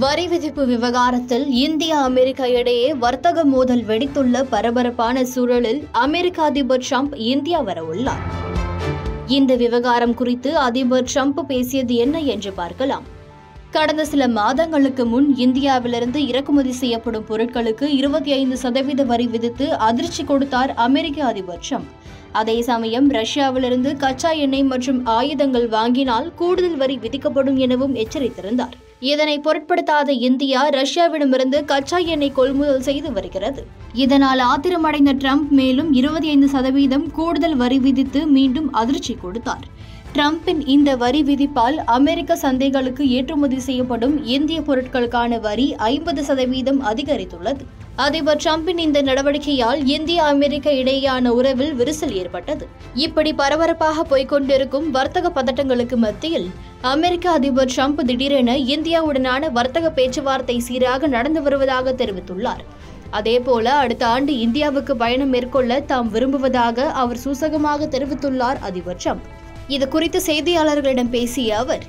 வரி விதிப்பு விவகாரத்தில் இந்தியா அமெரிக்கா இடையே வர்த்தக மோதல் வெடித்துள்ள பரபரப்பான சூழலில் அமெரிக்க அதிபர் ட்ரம்ப் இந்தியா வரவுள்ளார். இந்த விவகாரம் குறித்து அதிபர் ட்ரம்ப் பேசியது என்ன என்று பார்க்கலாம். கடந்த சில மாதங்களுக்கு முன் இந்தியாவிலிருந்து இறக்குமதி செய்யப்படும் பொருட்களுக்கு 25% வரி விதித்து அதிர்ச்சி கொடுத்தார் அமெரிக்க அதிபர் ட்ரம்ப். அதே சமயம் ரஷ்யாவிலிருந்து கச்சா எண்ணெய் மற்றும் ஆயுதங்கள் வாங்கினால் கூடுதல் வரி விதிக்கப்படும் எனவும் எச்சரித்திருந்தார். இதனை பொருட்படுத்தாத இந்தியா ரஷ்யாவிடமிருந்து கச்சா எண்ணெய் கொள்முதல் செய்து வருகிறது. இதனால் ஆத்திரமடைந்த ட்ரம்ப் மேலும் 25% கூடுதல் வரி விதித்து மீண்டும் அதிர்ச்சி கொடுத்தார். ட்ரம்பின் இந்த வரி விதிப்பால் அமெரிக்க சந்தைகளுக்கு ஏற்றுமதி செய்யப்படும் இந்திய பொருட்களுக்கான வரி 50% அதிகரித்துள்ளது. அதிபர் ட்ரம்பின் இந்த நடவடிக்கையால் இந்தியா அமெரிக்க இடையேயான உறவில் விரிசல் ஏற்பட்டது. இப்படி பரபரப்பாக போய்கொண்டிருக்கும் வர்த்தக பதட்டங்களுக்கு மத்தியில் அமெரிக்க அதிபர் ட்ரம்ப் திடீரென இந்தியாவுடனான வர்த்தக பேச்சுவார்த்தை சீராக நடந்து வருவதாக தெரிவித்துள்ளார். அதேபோல அடுத்த ஆண்டு இந்தியாவுக்கு பயணம் மேற்கொள்ள தாம் விரும்புவதாக அவர் சூசகமாக தெரிவித்துள்ளார் அதிபர் ட்ரம்ப். இது குறித்து செய்தியாளர்களிடம் பேசிய அவர்,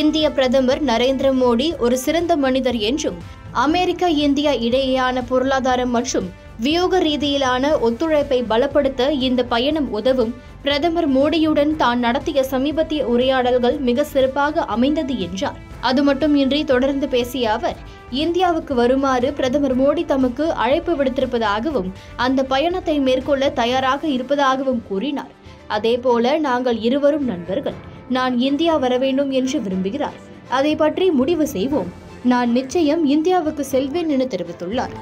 இந்திய பிரதமர் நரேந்திர மோடி ஒரு சிறந்த மனிதர் என்றும் அமெரிக்கா இந்தியா இடையேயான பொருளாதாரம் மற்றும் வியூக ரீதியிலான ஒத்துழைப்பை பலப்படுத்த இந்த பயணம் உதவும். பிரதமர் மோடியுடன் தான் நடத்திய சமீபத்திய உரையாடல்கள் மிக சிறப்பாக அமைந்தது என்றார். அது மட்டுமின்றி தொடர்ந்து பேசிய அவர், இந்தியாவுக்கு வருமாறு பிரதமர் மோடி தமக்கு அழைப்பு விடுத்திருப்பதாகவும் அந்த பயணத்தை மேற்கொள்ள தயாராக இருப்பதாகவும் கூறினார். அதேபோல நாங்கள் இருவரும் நண்பர்கள். நான் இந்தியா வர வேண்டும் என்று விரும்புகிறார். அதை பற்றி முடிவு செய்வோம். நான் நிச்சயம் இந்தியாவுக்கு செல்வேன் என தெரிவித்துள்ளார்.